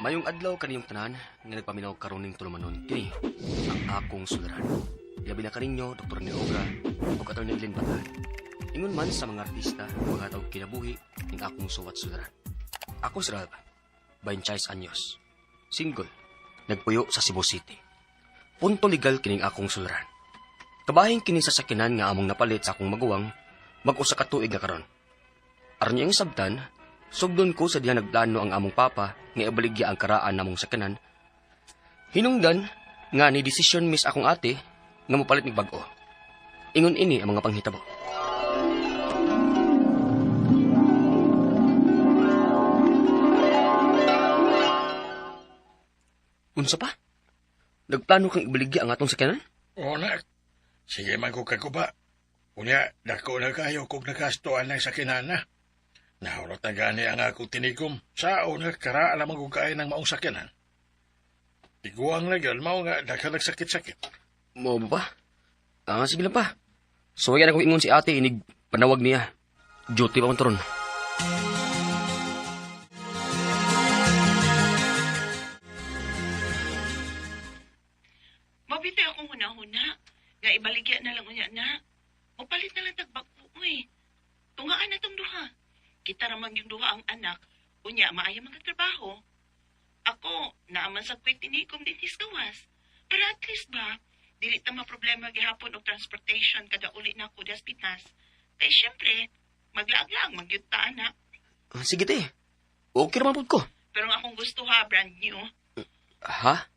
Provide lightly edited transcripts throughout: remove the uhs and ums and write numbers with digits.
Mayong adlaw kaniyong tanan nga nagpaminaw karon ning tulumanon kini ang akong suliran. Labi na kaninyo Dr. Neoga ug Atty. Glenn Batahan. Ingon man sa mga artista magatawag kinabuhi ning akong suwat suliran. Ako si Ralph, 26 anyos. Single, nagpuyo sa Cebu City. Punto legal kining akong suliran. Kabahing kini sa sakinan nga among napalit sa akong maguwang mag-usa ka tuig na karon. Aron yung sabtan, sugdon ko sa diha nagplano ang among papa nga ibaligya ang karaan namong sakinan. Hinungdan nga ni desisyon mis akong ate nga mopalit mig bag-o. Ingon ini ang mga panghitabo. Unsa pa? Nagplano kang ibaligya ang atong sakinan? Oo, nak. Sige man ko kaguba. Unya, dako na kayo kung nakastuan ng sakinana. Nahurot na gani ang akong tinikom. Sa una, karaan naman kong kain ng maong sakinan. Tiguang na yun, mao nga, nagsaksakit-sakit. Mo ba? Sige lang pa. So, yan akong ingon si ate, inig panawag niya. Duty pa man taron. Mabitoy akong huna-huna. Nga ibaligya na lang unya na. O palit na lang tagbagpo mo eh. Tungaan na tong duha. Kita ramang yung duha ang anak. Unya, maaya mga trabaho. Ako, naaman sa kwit tinikom din gawas. Pero at least ba, dili ta maproblema gihapon og transportation kada uli na ako das Pinas. Kaya syempre, maglaag-laag magyud ta anak. Sige te. Okay naman po ko. Pero ang akong gusto ha, brand new. Ha?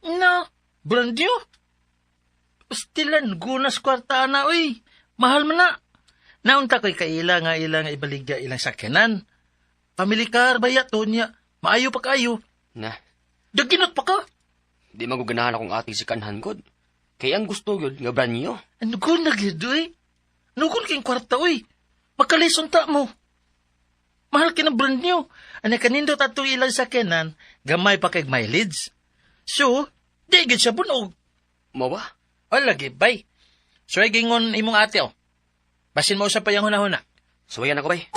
Na, brand new? Pastilan, gunas kwarta na, uy. Mahal man na. Naunta ko'y kaila nga ilang ibaligya ilang sakyanan. Family car, bayat to niya. Maayo pa kayo. Na, Daginot pa ka. di maguganahan akong ate si kanhan god. Kaya ang gusto yun, nga brand new. Ano ko nagyod, uy? Nukon kayong kwarta, uy. Makalisong ta mo. Mahal ka na brand new. Ano kanindo tato ilang sakyanan, gamay pa kay mileage. So, di gid siya bunog. Mo ba? O lagi, bay. So, ay gingon imong ate, oh. Basin mo sa payang huna-huna. So, yan ako bay.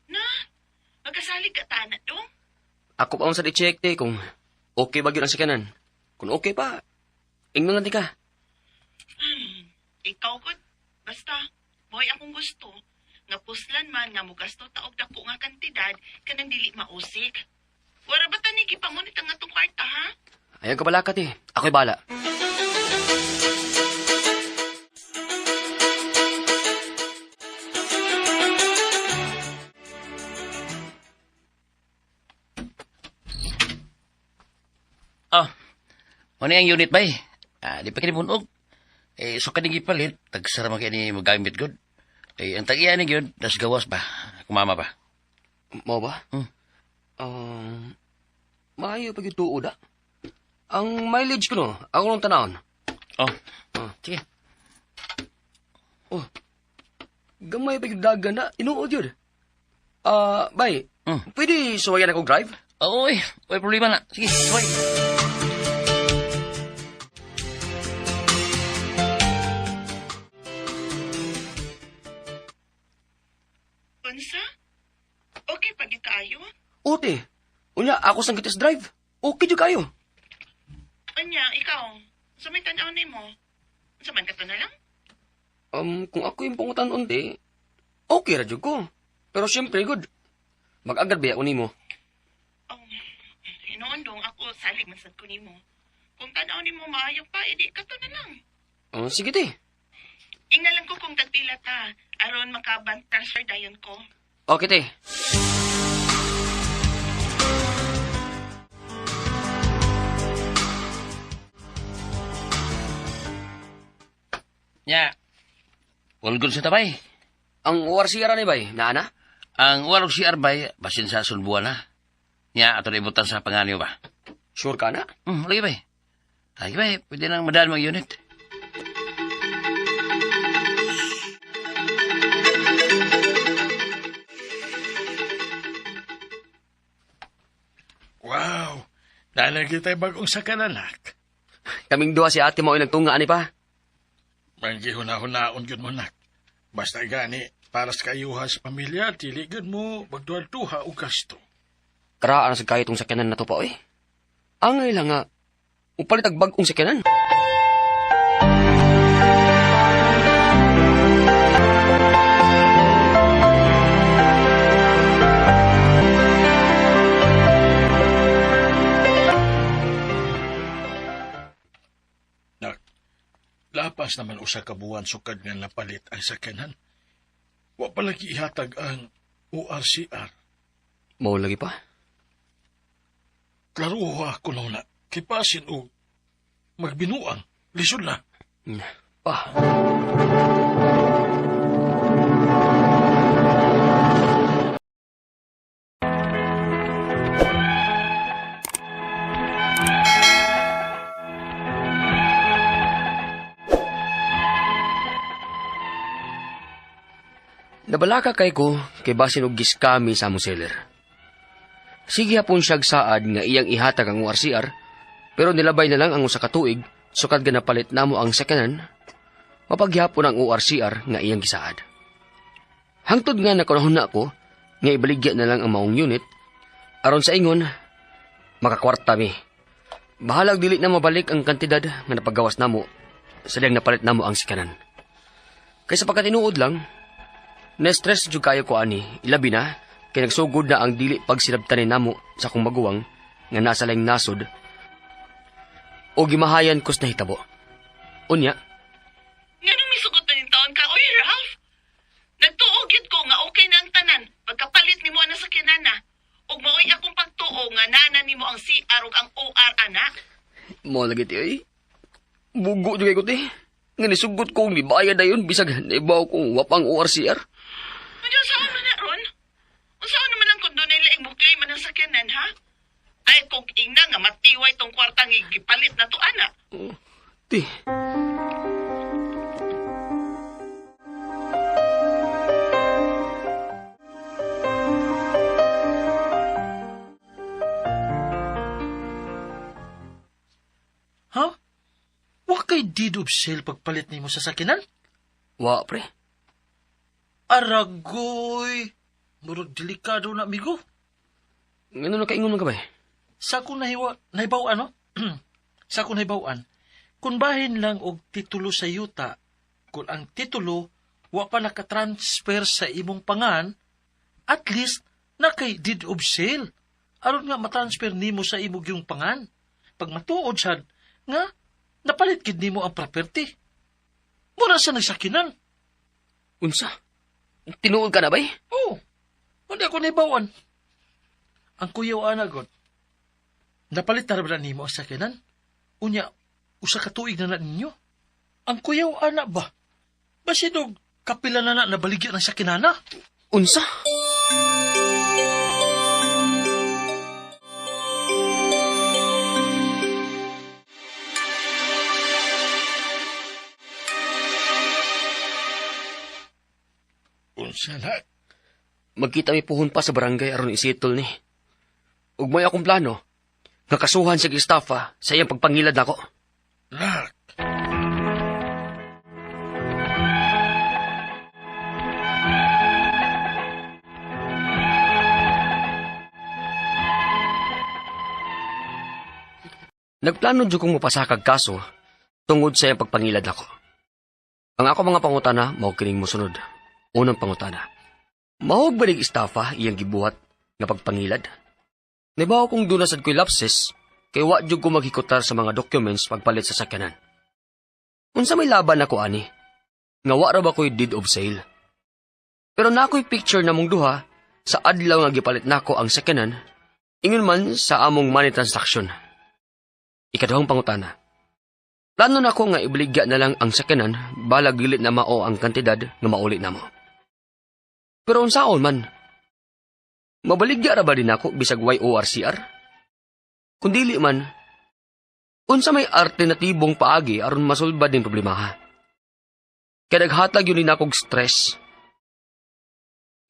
Na, magkasalig ka ta na dong. Ako pa sa di-check te kung okay ba yun ang sikanan. Kung okay pa, ingnon lang di ka. Ikaw ko, basta, mo'y akong gusto. Nga puslan man nga mugasto taog dako nga kantidad kanang dili mausik. Wara ba tani gipamunit ang atong kwarta ha? Ayaw ka balakat eh. Ako'y bala. Oh, ano yung unit ba eh? Di pa kinibunog. So kanigi palit, tagsara man kini magamit good. Ang tag-iya ni yun, das gawas ba? Kumama ba? Mo ba? Maayo pag ituod ah. Ang mileage ko no, ako nung tanawon. Oh, sige. Gamay pag dagan na, inuod yun. Bay, pwede suwayan akong drive? Oo, may problema na. Sige, suway. Unsa? Okay pa gyud kaayo? Ote, unya ako sang gitas drive. Okay jud kayo. Anya, ikaw, sa may tanaw nimo. Unsa man kato na lang? Kung ako yung pangutan unti, okay ra jud ko. Pero syempre good. Mag-agad ba ako nimo? Hinoon dong ako salig man sad ko nimo. Kung tanaw nimo maayo pa, edi kato na lang. Sige te. Ingna lang ko kung tagpila ta, aron transfer dayon ko. Okay te. Nya, walgod sa tabay. Ang ORCR ni bay, naana? Ang walog si Arbay, basin sa sulbuan na. Nya, ato na ibutan sa panganyo ba? Sure ka na? Lagi ba? Lagi ba, pwede nang madaan mga unit. Ana kita'y bagong sakyanan, nak. Kaming duha si ate mo ay nagtunga ani pa. Manggihuna-hunaon yun mo, nak. Basta gani, para sa kayuha sa pamilya, tiligid mo, magduha-duha o gasto. Karaan sa kayo itong sakyanan na to pa, oy. Angay lang nga, upalit ag bagong sakyanan. Nak, lapas naman usa ka buwan sukad nga napalit ang sakyanan. Wa palagi ihatag ang ORCR. Mao lagi pa. Klaro ako na, kipasin o magbinuang, lisod na. Pa. Nabalaka kay ko kay basin og giskami sa among seller. Sige hapon siyag saad nga iyang ihatag ang ORCR, pero nilabay na lang ang usa ka tuig sukad nga napalit namo ang sakyanan, mapaghapon ang ORCR nga iyang gisaad. Hangtod nga nakunahon na ako nga ibaligya na lang ang maong unit, aron sa ingon, makakwarta mi. Bahalag dili na mabalik ang kantidad nga napagawas namo, sadyang napalit namo ang sakyanan. Kaysa pagkatinuod lang, na-stress jud kayo ko ani, ilabi na, kay nagsugod na ang dili pagsinabtanin namo sa kong maguwang nga nasa laing nasod o gimahayan kos na hitabo. Unya, Nga nung misugot na yung taon ka, oy Ralph, nagtuogid ko nga okay na ang tanan, pagkapalit ni mo ang nasakyanan na, ug maoy akong pagtuo nga nana ni mo ang CR ug ang OR anak. mo lagi ti ay. Bugo jud kay ko ti. Nga nisugot kong nibayad na yun, bisag naibaw kong wapang ORCR. Ano saan man na ron? Saan naman ang kondo na ilaing buklay man ang sakyanan, ha? Ay, kung ina nga matiway tong kwartang igipalit na to, anak. Ti. Ha? Wa kay deed of sale pagpalit nimo sa sakinan? Wa, pre. Aragoy! Murag delikado na, amigo. Ngano na kaingon man ka ba? Sa akong nahibaw, ano? Sa akong nahibawan, kung bahin lang og titulo sa yuta, kung ang titulo wa pa nakatransfer sa imong pangan, at least na kay deed of sale. Aron nga matransfer nimo sa imong yung pangan. Pag matuod sad, nga napalit gid nimo ang property. Mura sa nagsakinan. Unsa? Tinuod ka na ba? Oo. Hindi ako nahibawan. Ang kuyaw anagot, napalit na ba nimo ang sakinan? Unya, usa ka tuig na ninyo. Ang kuyaw anak ba? Basidog, kapila na nabaligyan ng sakinana? Unsa? Unsa na? Magkita mi puhon pa sa barangay aron isitol ni. Ug may akong plano, nga kasuhan sa estafa sa iyang pagpangilad nako. Nak, Nagplano jud kong mapasakag kaso tungod sa iyang pagpangilad nako. Ang ako mga pangutana mao kining mosunod. Unang pangutana. Mahog ba ning estafa iyang gibuhat nga pagpangilad? Nibaw kong dunasad ko'y lapses, kay wa jud ko maghikutar sa mga documents pagpalit sa sakyanan. Unsa may laban ako ani? Nga wa ra ba ko'y deed of sale? Pero nako'y picture na mong duha sa adlaw nga gipalit nako ang sakyanan, ingon man sa among money transaction. Ikaduhang pangutana. Plano nako nga ibaligya na lang ang sakyanan balag dili na mao ang kantidad nga mauli namo. Pero unsaon man? Mabaligya ra ba din ako bisag ORCR? Kung dili man, unsa may alternatibong paagi aron masulbad din problemaha. Kaya naghatag yun din akong stress.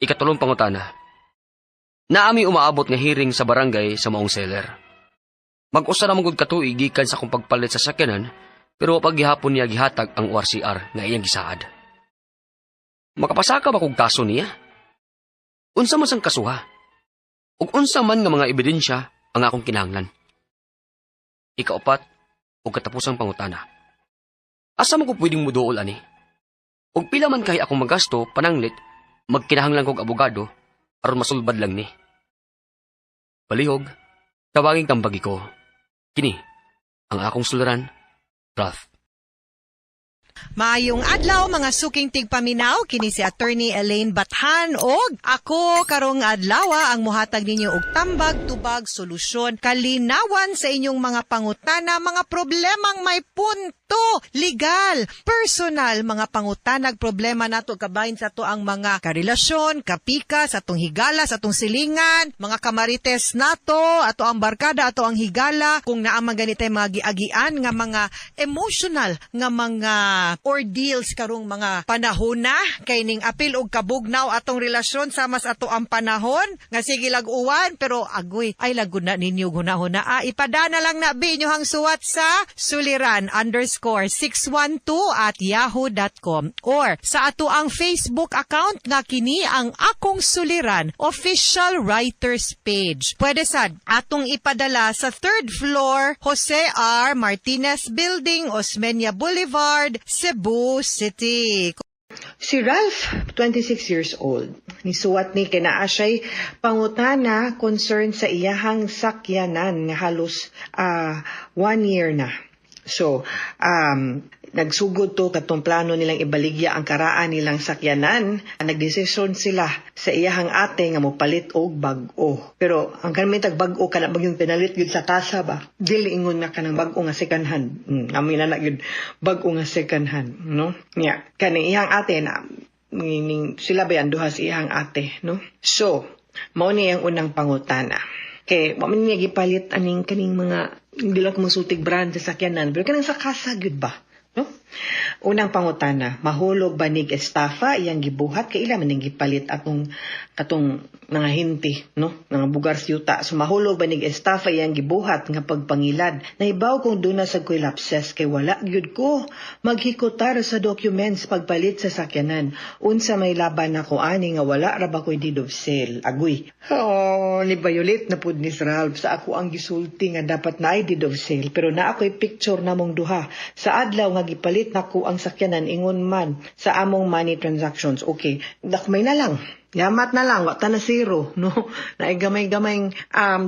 Ikatulong pangutana. Naami umaabot nga hearing sa barangay sa maong seller. Mag-usa na magud katuig gikan sa akong pagpalit sa sakyanan, pero paghihapon niya gihatag ang ORCR nga iyang gisaad. Makapasaka ba kong kaso niya? Unsa man sang kasuha? Ug unsa man nga mga ebidensya ang akong kinahanglan? Ikaapat, ug katapusang pangutana. Asa mo ko pwedeng muduol ani? Ug pila man kay akong magasto pananglit, magkinahanglan kog abogado aron masulbad lang ni. Palihog, tawagin kang bagi ko. Kini, ang akong suluran, Ralph. Maayong adlaw mga suking tigpaminaw, kini si Attorney Elaine Bathan og ako karong adlaw ang muhatag ninyo og tambag tubag solusyon kalinawan sa inyong mga pangutana, mga problemang may punto, legal, personal, mga pangutanag problema nato kabahin sa to ang mga karelasyon, kapika, sa atong higala, sa atong silingan, mga kamarites nato, ato ang barkada, ato ang higala, kung naamang ganitay mga giagian nga mga emotional nga mga ordeals karong mga panahon na kay ning apil og kabugnaw atong relasyon sama sa ato ang panahon nga sige lag-uwan pero agoy ay laguna ninyo gunahon na ipadana lang na binyuhang suwat sa suliran_612@yahoo.com or sa ato ang Facebook account nga kini ang Akong Suliran official writers page. Pwede sad atong ipadala sa 3rd floor Jose R. Martinez Building, Osmeña Boulevard, Cebu City. Si Ralph, 26 years old. Nisuwat ni kinaa siya'y pangutana concern sa iyahang sakyanan nga halos 1 year na. So, nagsugod to katong plano nilang ibaligya ang karaan nilang sakyanan. Nagdesisyon sila sa iyahang ate nga mopalit og bag-o. Pero ang kanang tag-bag-o kana bagyong pinalit gyud sa kasa ba. Dili ingon nga kanang bag-o nga second hand. Amoy na gyud bag-o nga second hand, no? Nya kaning iyang ate na meaning sila ba yan duha sa iyang ate, no? So, mao ni ang unang pangutana. Kay wa man niya gipalit aning kaning mga hindi lang kumusultig brand sa sakyanan, pero kanang sa kasa gyud ba? No? Unang pangutana, mahulog ba nig estafa iyang gibuhat kay ila man ning gipalit atong katong mga hinti, no? Mga bugar siyuta. So mahulog ba nig estafa iyang gibuhat nga pagpangilad. Nahibaw kung duna sa ko'y lapses kay wala gyud ko maghikutar sa documents pagpalit sa sakyanan. Unsa may laban ako ani nga wala ra ba ko'y deed of sale. Agoy. Oh, ni Violet na pud ni Ralph sa ako ang gisulti nga dapat na ay deed of sale pero na ako'y picture namong duha sa adlaw nga gipalit nako ang sakyanan ingon man sa among money transactions. Okay, dakmay na lang. Yamat na lang, wata na zero, no? Naigamay-gamay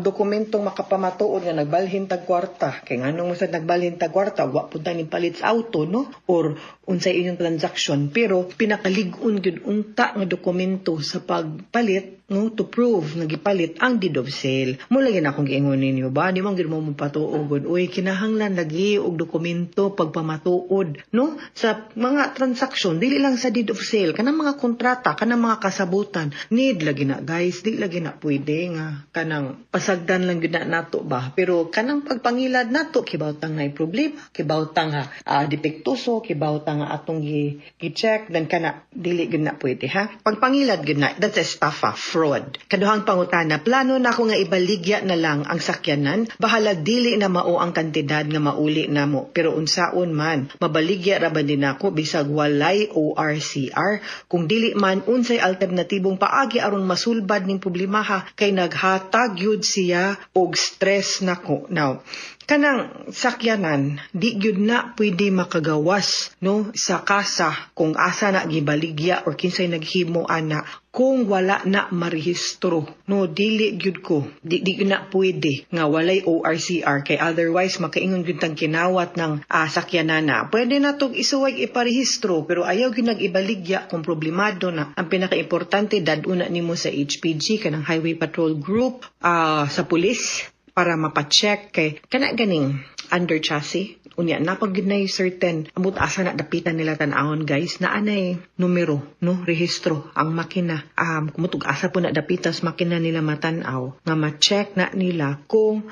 dokumentong makapamatuod nga nagbalhin tag kwarta. Kaya nga nung masad nagbalhin tag kwarta, wa po tayo palit sa auto, no? Or unsay inyong transaction. Pero pinakalig-un yun unta nga dokumento sa pagpalit, no? To prove nga gipalit ang deed of sale. Mula yun akong giingon ninyo ba? Di man mo patuogod. Uy, kinahanglan lagi og dokumento pagpamatuod, no? Sa mga transaction, dili lang sa deed of sale. Kanang mga kontrata, kanang mga kasabot need lagi na guys, di lagi na pwede nga kanang pasagdan lang yun na nato ba, pero kanang pagpangilad nato kibautang na problema, kibautang ha depektuso, kibautang nga atong gi-check then kana dili yun na pwede ha, pagpangilad yun na, that's estafa, fraud. Kaduhang pangutana, plano na ako nga ibaligya na lang ang sakyanan, bahala dili na mao ang kantidad nga mauli namo, pero unsaon man mabaligya ra ba din ako bisag walay ORCR, kung dili man unsay alternatibong paagi aron masulbad ning problema ha, kay naghatag yun siya og stress nako. Now, kanang sakyanan di gyud na pwede makagawas, no, sa kasa kung asa na gibaligya or kinsay naghimo ana kung wala na marehistro, no, dili gyud ko di gyud na pwede nga walay ORCR kay otherwise makaingon gyud tang kinawat ng sakyanana. Pwede na tog isuway iparehistro pero ayaw gyud nag-ibaligya kung problemado na. Ang pinakaimportante daduna nimo sa HPG kanang Highway Patrol Group sa pulis para mapacheck kay kana ganing under chassis unya napag gyud nay certain amot asa na dapitan nila tan-awon guys na anay numero, no, rehistro ang makina kumutug asa po na dapitas makina nila matan-aw nga ma-check na nila kung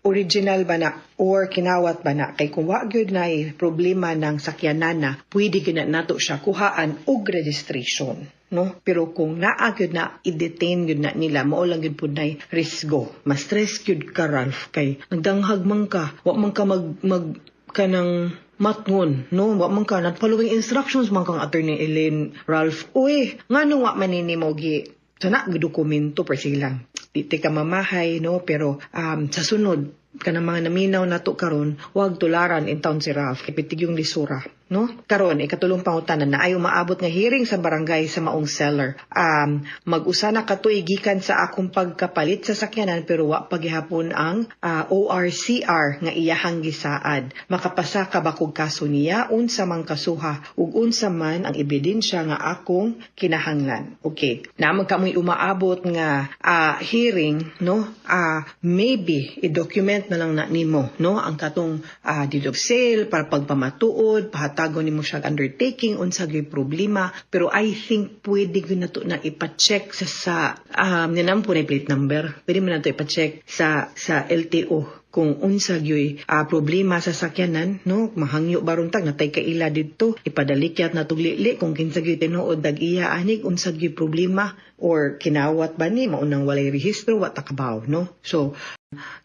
original ba na or kinawat ba na, kay kung wa gyud nay problema ng sakyanan na pwede gyud na nato siya kuhaan og registration, no? Pero kung naa gyud na i-detain gyud na nila, mao lang gyud pud nay risgo. Mas stress gyud ka, Ralph, kay nagdanghag man ka, wa man ka mag kanang matngon, no? Wa man ka not following instructions man kang Attorney Elaine, Ralph. Uy, ngano wa manini mo gi sana dokumento per silang. Di ka mamahay, no? Pero sa sunod kanang mga naminaw nato karon, wag tularan in town si Ralph kipitig yung lisura, no? Karon ikatulong pangutanan na ayaw maabot nga hearing sa barangay sa maong seller. Mag-usa na katuig gikan sa akong pagkapalit sa sakyanan pero wa pagihapon ang ORCR nga iyahang gisaad. Makapasa ka ba kog kaso niya unsa man kasuha ug unsa man ang ebidensya nga akong kinahanglan. Okay, na magkamoy umaabot nga hearing, no? Maybe i-document na lang na nimo, no, ang katong deed of sale para pagpamatuod, pahatagon nimo siya undertaking unsa gyud problema, pero I think pwede gyud nato na ipa-check sa ninam po na plate number, pwede mo nato ipa-check sa LTO kung unsa gyud problema sa sakyanan, no, mahangyo baron tag natay kaila didto, ipadalikyat na tuglili kung kinsa gyud tinuod dag-iya anig unsa gyud problema or kinawat ba ni maunang walay rehistro wa takabaw, no. So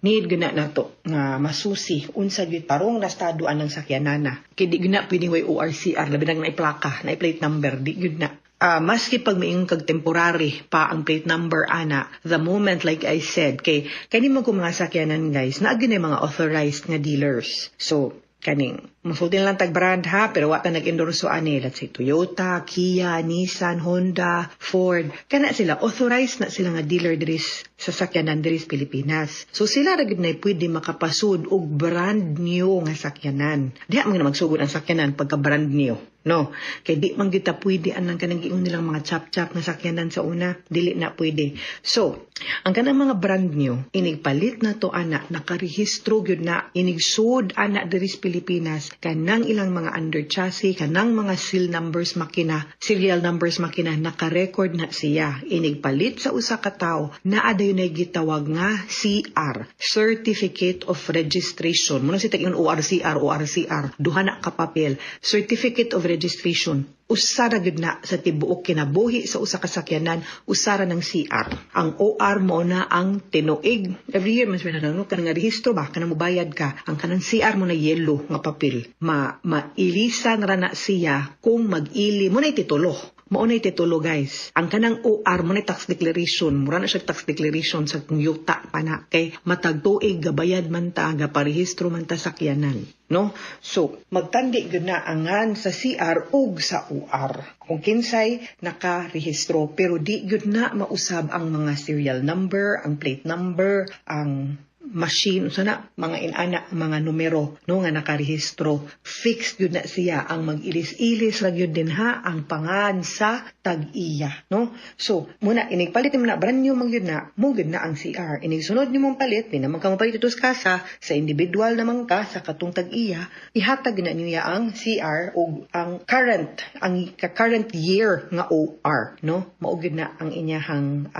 need guna nato nga masusi unsa gyud tarong na estadoan ng sakyanana. Kay di gyud na pwedeng way ORCR labi na plaka, na plate number, di gyud na. Maski pag maing kag temporary pa ang plate number ana, the moment like I said, kay mo ko mga sakyanan guys, na gyud mga authorized nga dealers. So kaning masulti lang tag brand ha, pero wata nag-endorso ani, let's say Toyota, Kia, Nissan, Honda, Ford, kana sila authorized na sila nga dealer diri sa sakyanan diri sa Pilipinas. So sila ra gid na pwede makapasud og brand new nga sakyanan. Diha man magsugod ang sakyanan pagka brand new, no? Kay di man gyud ta pwede anang kanang giun nilang mga chap-chap nga sakyanan sa una, dili na pwede. So ang kanang mga brand new inigpalit na to ana, nakarehistro gyud na, inigsud ana diri sa Pilipinas, kanang ilang mga under chassis, kanang mga serial numbers makina, naka-record na siya. Inigpalit sa usa ka tawo na adayon ay gitawag nga CR, Certificate of Registration. Muna si tag-ingon ORCR, duha na ka papel, Certificate of Registration. Usara gud na sa tibuok kinabuhi sa usa ka sakyanan, usara ng CR. Ang OR mo na ang tinuig. Every year mas pinanano kanang rehistro ba kanang mobayad ka. Ang kanang CR mo na yellow nga papel. Mailisan ra na siya kung mag-ili mo na titulo. Maunay titulo guys. Ang kanang OR mo na tax declaration. Mura na siya tax declaration sa yuta pa na. Kay matagtuig gabayad man ta, gaparehistro man ta sakyanan. No? So, magtandi gyud na angan sa CR ug sa OR. Kung kinsay nakarehistro, pero di gyud na mausab ang mga serial number, ang plate number, ang machine, sana mga inana, mga numero, no, nga nakarehistro. Fixed yun na siya. Ang mag-ilis-ilis lang yun din ha, ang pangan sa tag-iya, no? So, muna, inigpalit mo na, brand new mang yun na, mugid na ang CR. Inigsunod nyo mong palit, di naman ka mapalit ito sa kasa, sa individual naman ka, sa katong tag-iya, ihatag na niya ang CR o ang current year nga OR, no? Maugid na ang inyahang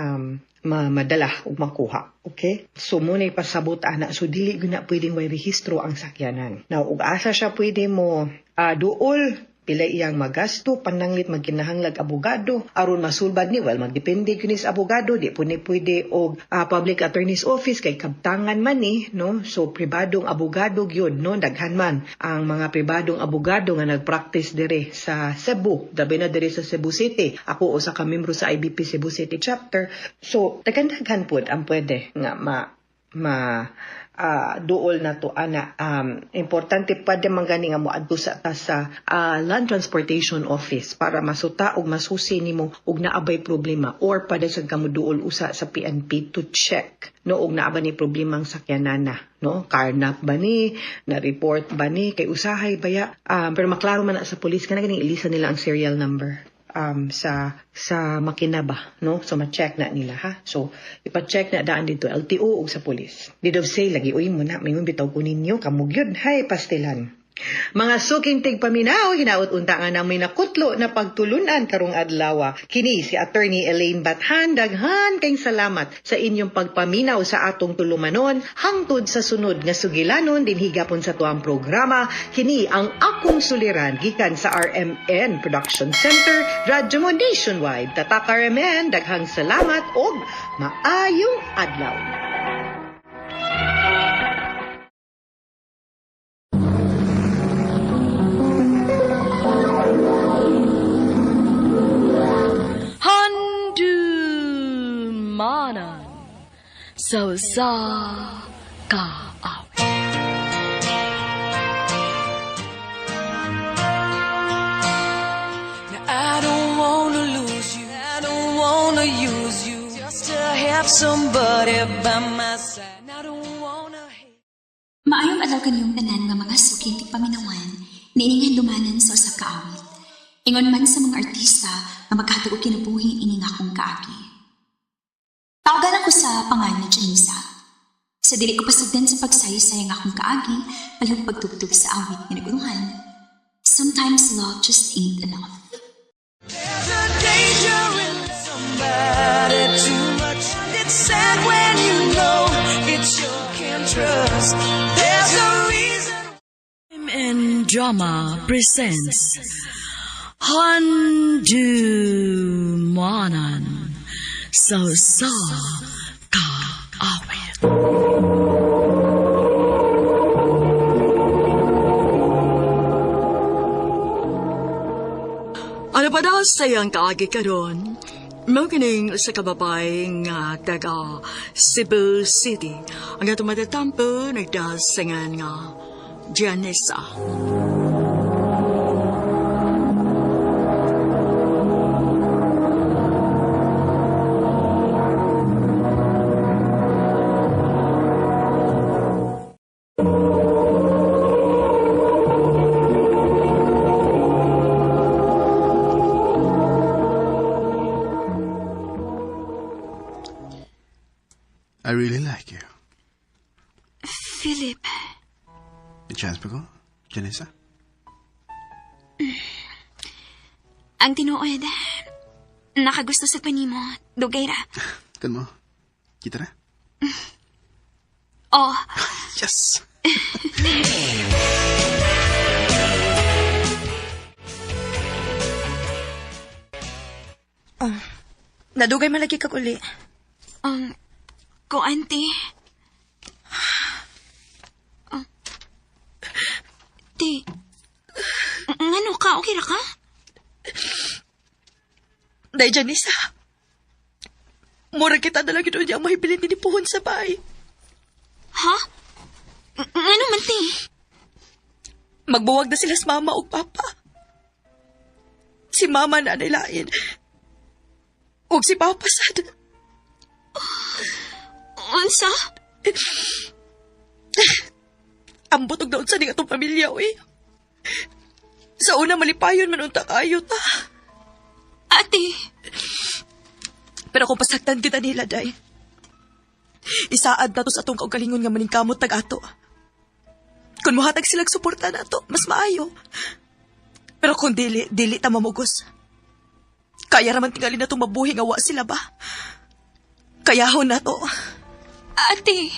madala o makuha. Okay? So, muna ipasabot ana. So, dili na pwedeng may rehistro ang sakyanan. Now, ug asa siya pwede mo duol, pila iyang magasto, pananglit magkinahanglag abogado, aron masulbad ni, well, magdepende yun sa abogado, di po ni pwede og public attorney's office, kay kabtangan man ni, no? So, pribadong abogado yun, no? Daghan man ang mga pribadong abogado nga nagpractice dire sa Cebu, dabi na dire sa Cebu City. Ako, usa ka membro sa IBP Cebu City chapter. So, daghan po ang pwede nga duol na to ana. Importante pa din mangani nga moadto sa Land Transportation Office para masuta og masusi nimo og naabay problema, or pada sa kamuduol usa sa PNP to check no og naaba ni problema ang sakyanana, no, carnap ba ni, na report ba ni, kay usahay baya, pero maklaro man na sa police kana ganing ilisa nila ang serial number sa makina ba, no? So, ma-check na nila, ha? So, ipa-check na daan dito, LTO o sa police. Deed of sale, lagi, uy mo na, may bitaw ko ninyo, kamug yun, hay, pastilan. Mga suking tigpaminaw, hinaut-unta nga nang may nakutlo na pagtulunan karong adlaw. Kini si Attorney Elaine Bathan, daghan kayong salamat sa inyong pagpaminaw sa atong tulumanon hangtod sa sunod nga sugilanon din higapon sa tuang programa. Kini ang akong suliran gikan sa RMN Production Center, Radyo mo Nationwide. Tatak RMN, daghang salamat og maayong adlaw. Handumanan sa kaawit. Now I don't wanna lose you, I don't wanna use you, just to have somebody by my side. I don't wanna hate. Maayong adlaw kanyong tanan nga mga suking tigpaminawan, niiningan dumanan sa usab ka awit. Ingon man sa mga artista nga maghatag og kinabuhi ining akong kaagi. Tawagan ako sa pangalan ni Janisa. Sa dili ko pasagdan sa pagsaysay ang akong kaagi, palihog pagtugtog sa awit nga naguluhan. Sometimes love just ain't enough. There's a danger in somebody too much. It's sad when you know it's you can't trust. There's a reason. And Drama presents Handumanan sa kaawit. Ano pa daw sayang kaagi karon? Makining sa kababay nga taga Cebu City. Ang atong matatampo nagdasingan nga Janisa. I really like you. Philip, May chance pa ko, Janessa? ang tinuod, nakagusto sa panimo, dugay ra. Kan mo? Kita na? Oh, Yes! Nadugay malagi kag uli. ko auntie. Ti, ngano ka? Okay ra ka? Day Janisa. Mura kita na lang yun niya mahibilin ni Puhon sa bahay. Ha? Ngano man ti? Magbuwag na sila sa mama o papa. Si mama na nilain. Huwag si papa sad. Unsa? Ang butog na unsa ning atong pamilya, eh. Sa una malipayon man unta kayo ta. Ate. Pero kung pasaktan kita nila, day. Isaad na to sa atong kaugalingon nga maningkamot tag-ato. Kung muhatag silang suporta na to, mas maayo. Pero kung dili ta mamugos. Kaya raman tingali na itong mabuhi nga wa sila ba? Kayahon na to. Ate.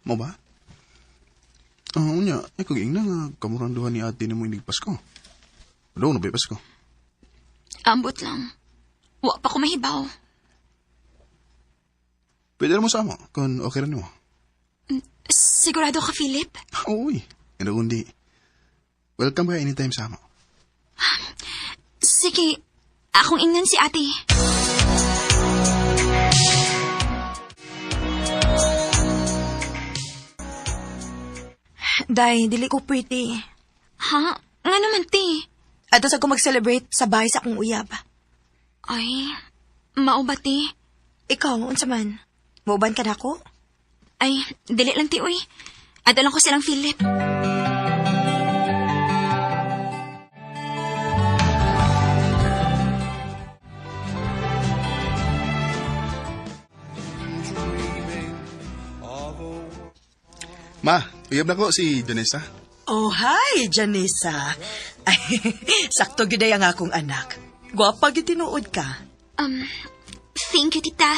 Mo ba? Unya, kung ingna nga kamuranduhan ni ate na mo inig Pasko. Ano na ba Pasko? Ambot lang. Wa pa ko mahibaw. Pwede na mo sama, kung okay rin mo. Sigurado ka, Philip? Uy, ano kundi. Welcome ka anytime sama. Sige, akong ingnan si ate. Day, dili ko pretty. Ha? Nga naman, ti. Ato sa ko mag-celebrate sa bahay sa akong uyab. Ay, mao ba, ti? Ikaw, unsa man? Mauban ka na ako? Ay, dili lang, ti, uy. Ato lang ko silang Philip. Ma, uyab na ko si Janessa. Oh, hi, Janessa. Ay, sakto giday ang akong anak. Gwapa gyud tinuod ka. Thank you, tita.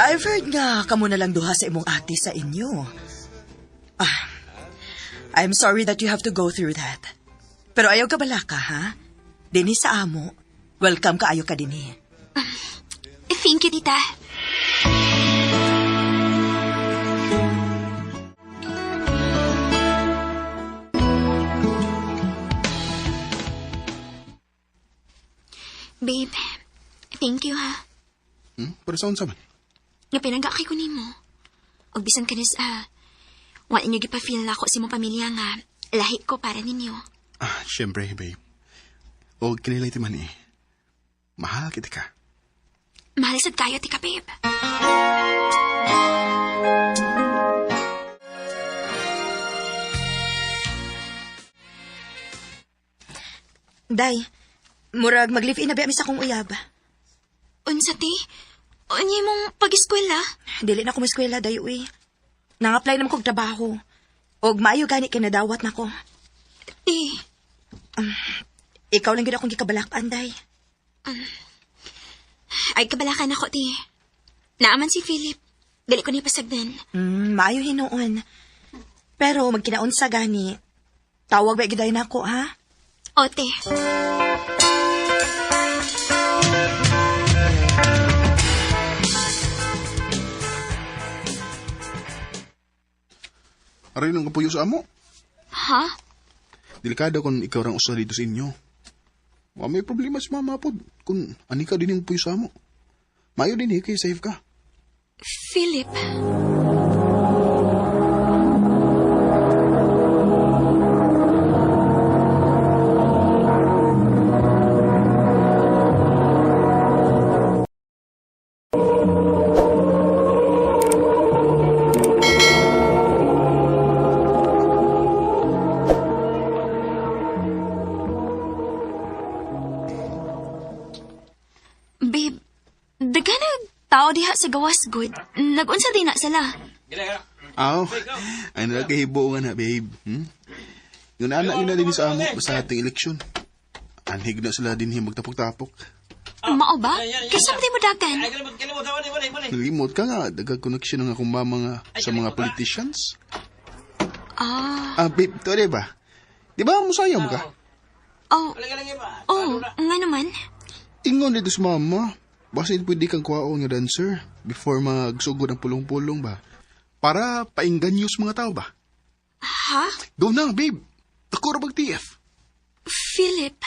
I've heard nga kamo na lang duha sa imong ate sa inyo. I'm sorry that you have to go through that. Pero ayaw ka bala ka, ha? Dini sa amo. Welcome ka, ayaw ka dini. Thank you, tita. Babe, thank you, ha. Pero saan sa man? Nga pinagakay ko nimo. Og bisan ka sa wa inyo gipa-feel na ako sa imong pamilya nga lahi ko para ninyo. Siyempre, babe. O kinilay ti man eh. Mahal kita ka. Mahal sad kayo, tika, babe. Day, murag mag-live-in na ba sa akong uyab? Unsa ti? Unya mong pag-eskwela? Dili na ko eskwela, day, uy. Nang-apply naman kong trabaho. Og maayo gani kinadawat na ko. Ti, Ikaw lang gid akong gikabalakan, day. ay kabalakan ako, ti. Naaman si Philip. Dili ko ni pasagdan. Maayo hinoon. Pero magkinaon sa gani. Tawag ba giday na ako, ha? O, te. Aray nang kapuyo sa amo. Ha? Delikado kung ikaw rang usa dito sa inyo. May problema si mama pod. Kung ani ka din yung puyo sa amo. Mayo din kay safe ka. Philip. Babe, daganag tao diha sa gawas good. Nag-unsa din na sila. Aw, ay nakahibo nga na, babe. Yung anak yun na din sa amo basta ating eleksyon. Anhig na sila din yung magtapok-tapok. Mao ba? Kasi mo dagan. Nalimot ka nga, dagag connection ng akong mama nga sa mga politicians. Babe, to ba? Di ba musayam ka? Oh, nga naman. Ingon dito sa mama. Basta pwede kang kuwaon nga dancer before magsugod ang pulong-pulong ba? Para painggan sa mga tao ba? Ha? Go na, babe. Takura mag-TF. Philip.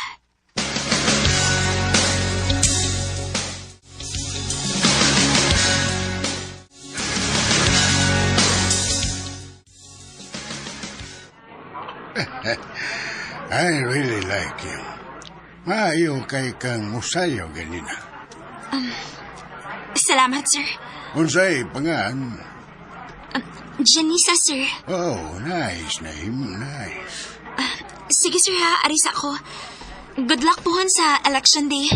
I really like you. Maayo kay kang musayaw ganina. Salamat, sir. Unsay pangan? Janessa, sir. Oh, nice name, nice. Sige, sir, ha. Arisa ko. Good luck pohon sa election day.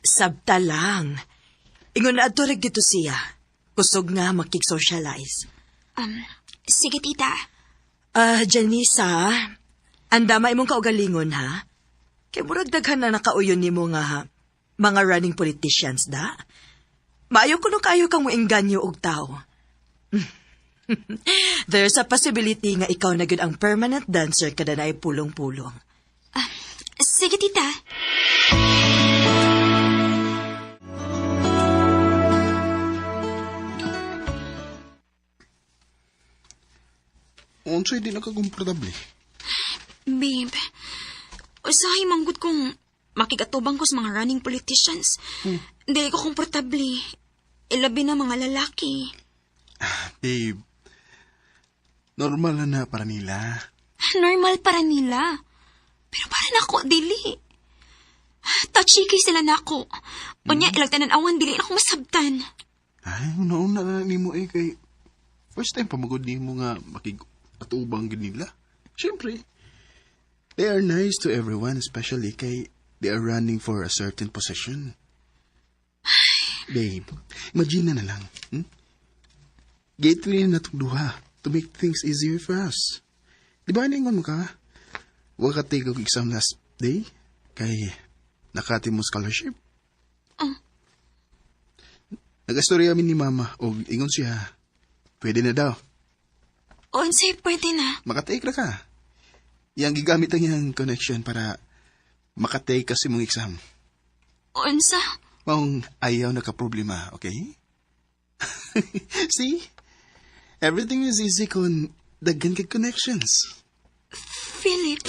Sabta lang. Ingon na aturag dito siya. Kusog nga makik-socialize. Sige, tita. Janessa, andama imong kaugalingon, ha? Kay murag daghan na nakauyon nimo nga mga running politicians, da? Maayo kuno kayo kang moengganyo og tao. There's a possibility nga ikaw na gyud ang permanent dancer kada naay pulong-pulong. Sige, tita. Unsay di nakakomportable. Babe, usahay manggod kong makigatubang ko sa mga running politicians. Dili ko komportable. Ilabi na mga lalaki. Babe, normal na para nila. Normal para nila. Pero para nako, dili. Touchy sila nako. Unya, ilagtanan awan, dili na ako masabtan. Ay, una-una na nimo kay first time pamagod nimo nga atubang nila. Siyempre, they are nice to everyone, especially kay They are running for a certain position. Babe, imagine na lang. Gateway na itong duha to make things easier for us. Di ba ningon mo ka? Huwag ka take ang exam last day? Kay nakati mo scholarship? Nag-astorya amin ni Mama o ingon siya. Pwede na daw. Unsay pwede na. Makatake na ka. Yang gigamit ang iyang connection para makatake kasi mong exam. Unsa? Maong ayaw nakaproblema, okay? See? Everything is easy kung daghan kay connections. Philip.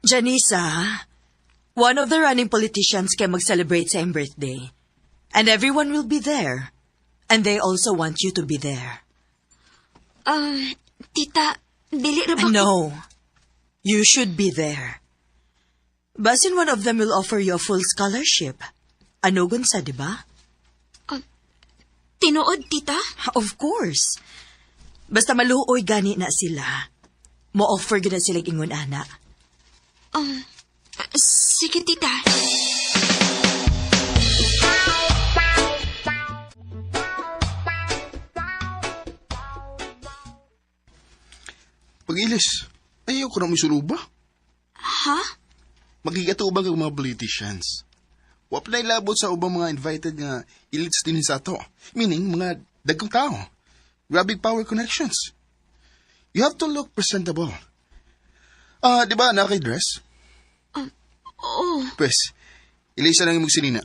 Janisa, one of the running politicians can mag-celebrate sa iyong birthday. And everyone will be there. And they also want you to be there. Tita, dili ra ba? No. You should be there. Basin one of them will offer you a full scholarship. Anugon sa, di ba? Tinuod, tita? Of course. Basta maluoy gani na sila. Mo-offer gina sila ingon ana. Sige, tita. Pag-ilis, ayaw ko na may suluba. Ha? Magigatuubang ang mga politicians. Wap na ilabot sa ubang mga invited nga elites din sa ato. Meaning, mga dagkong tao. Grabbing power connections. You have to look presentable. Di ba naka-dress? Oo. Pwes, ilisa lang yung magsinina.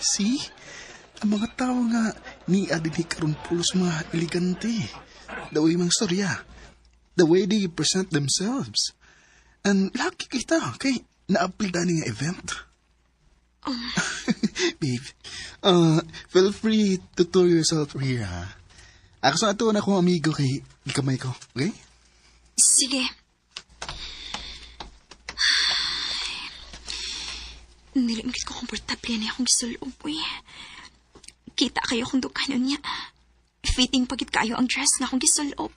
See? Ang mga tao nga ni adini karon pulos mga elegante. The way mga storya. The way they present themselves. And lucky kita kay na-apply na nga event. Babe, feel free to tour yourself here, ha? Ako sa ato na akong amigo kay ikamay ko, okay? Sige. Nilimit ko komportable na akong gisulob, uy. Kita kayo kung dukanon niya. Fitting pagit kayo ang dress na akong gisulob.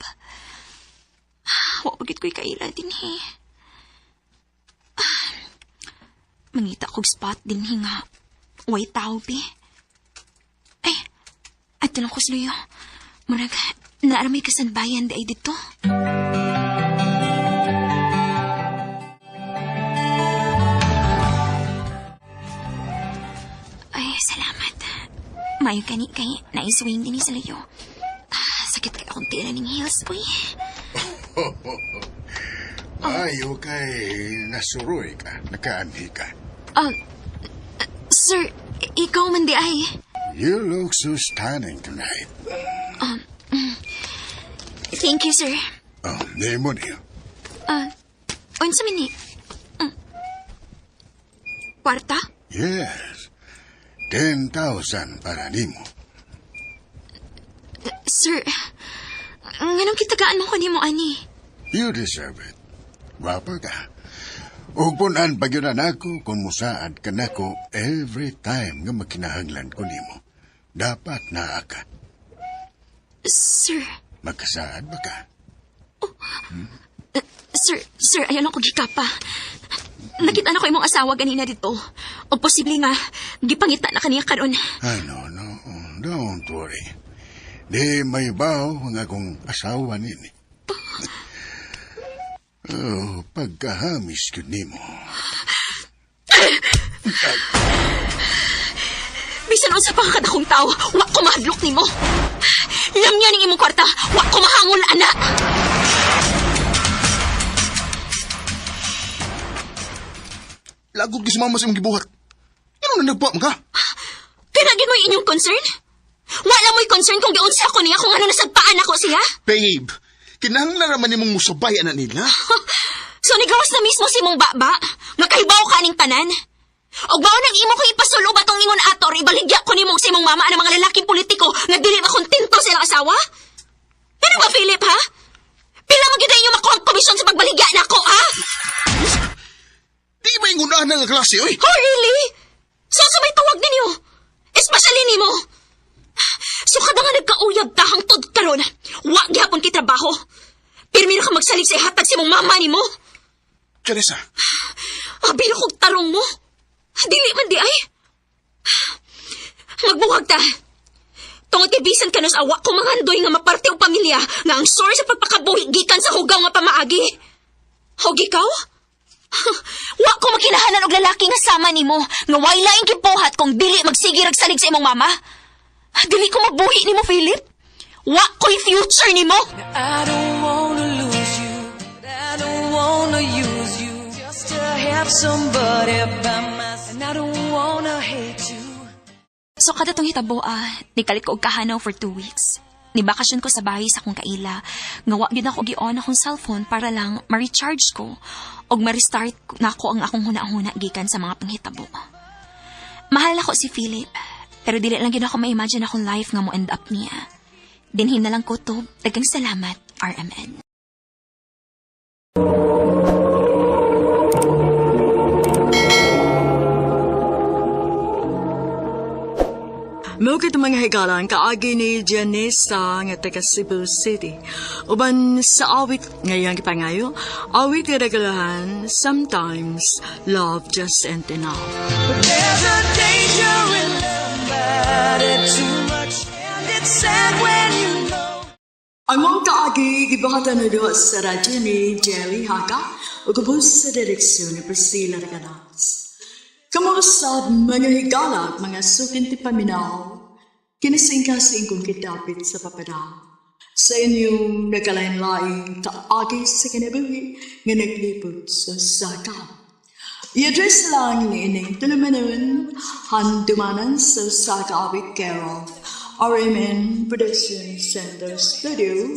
Wapagit ko'y kaila din, he. Mangita kong spot din, he nga. White tao, be. Ay, ato lang ko sluyo. Murag, naaramay kasanbayan di ay dito. Ay, salamat. Mayo kani kay naiswing din sa layo. Sakit kay akong tira ng heels, uy. Ayo kay nasuroy ka, nakaanhi ka. Sir, ikaw man di ay. You look so stunning tonight. Thank you, sir. Name mo niyo. Unsa man ni? Kwarta? Yes. 10,000 para nimo. Sir, nganong kitagaan mo ko nimo ani? You deserve it. Gwapa ka. Ug punan pag yun ako kung musaad ka nako every time nga makinahanglan ko nimo. Dapat naa ka. Sir. Magkasaad ba ka? Sir, ayaw lang ko gikapa. Nakita na ko imong asawa ganina dito. O posible nga, gipangita na kaniya karon. Ay, no. Don't worry. Di may baw ang akong asawa nini. Pagkahamis ko nimo. Bisan unsa pa ka kadakong tao, wa ko mahadlok nimo. Lamyan ning imong kwarta, wa ko mahangol ana. Lagod ka si mama sa imong gibuhat. Ano na nagpa mo ka? Pinagin mo inyong concern? Wala mo'y concern kung giunsa ko niya kung ano nasagpaan ako siya? Babe, kinahanglan naman nimong musabay na nila. So nigawas na mismo si mong baba? Nakahibaw ka ning tanan? Og baon nang imo ko ipasulo ba tong ingon ator, ibaligya ko nimong si mong mama ang mga lalaking politiko nga dili ba kontento silang asawa? Ano ba, Philip, ha? Pila mo gina inyo makuha ang komisyon sa pagbaligya na ako, ha? Di ba yung unaan ng klase, oy? Oh, really? So may tawag ninyo? Especially nimo. So kada nga nagkauyab ta hangtod karon, wa gyapon ki trabaho. Pirmi ka magsalig sa ihatag si mong mama nimo. Teresa, Abi na kog tarong mo. Dili man di ay. Magbuwag ta. Tungod kay bisan kanos awa ko mangandoy nga maparte og pamilya nga ang source sa pagpakabuhi gikan sa hugaw nga pamaagi. Og ikaw? Wa ko makinahanan og lalaki nga sama nimo nga way laing gibuhat kung dili magsige rag salig sa imong mama. Dili ko mabuhi nimo, Philip. Wa ko'y future nimo. I don't wanna lose you, but I don't wanna use you just to have somebody by my side. And I don't wanna hate you. So kada tong hitabo nikalit ko og kahanaw for 2 weeks. Nibakasyon ko sa bahay sa akong kaila. Nga wa gyud ako gi-on akong cellphone para lang ma-recharge ko og ma-restart na ako ang akong huna-huna gikan sa mga panghitabo. Mahal ako si Philip, pero dili lang gyud ako ma-imagine akong life nga mo end up niya. Dinhin na lang ko to. Daghang salamat, RMN. Mukit mga higalan kaagi ni Janessa nga taga Cebu City. Uban sa awit ngayong kipangayo, awit iragalahan, sometimes love just ain't enough. But there's a danger in loving somebody too much, and it's sad when you know. Ang mga kaagi gibahatan na doon sa radyo ni Jelly Haka o kubos sa direksyon ni Priscilla Raganas. Kamusta mga higala at mga sukin ti paminaw, kinasing-kasing kong kitapit sa papadaw. Sa inyong nagkalain-laing kaagi sa kinabuhi nga naglipot sa saka. I-address lang ni ining tulumanon, handumanan sa Saka with Carol, RMN Production Center Studio,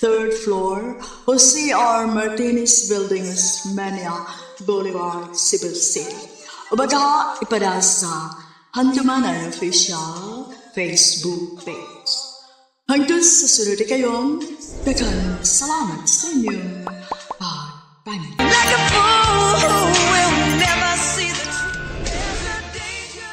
3rd floor, Jose R. Martinez Building, Mania Boulevard, Cebu City. O baga ipadasa Handumanan Official Facebook page. Hanggang sa sunod kayong daghang salamat sa inyong pagpamin.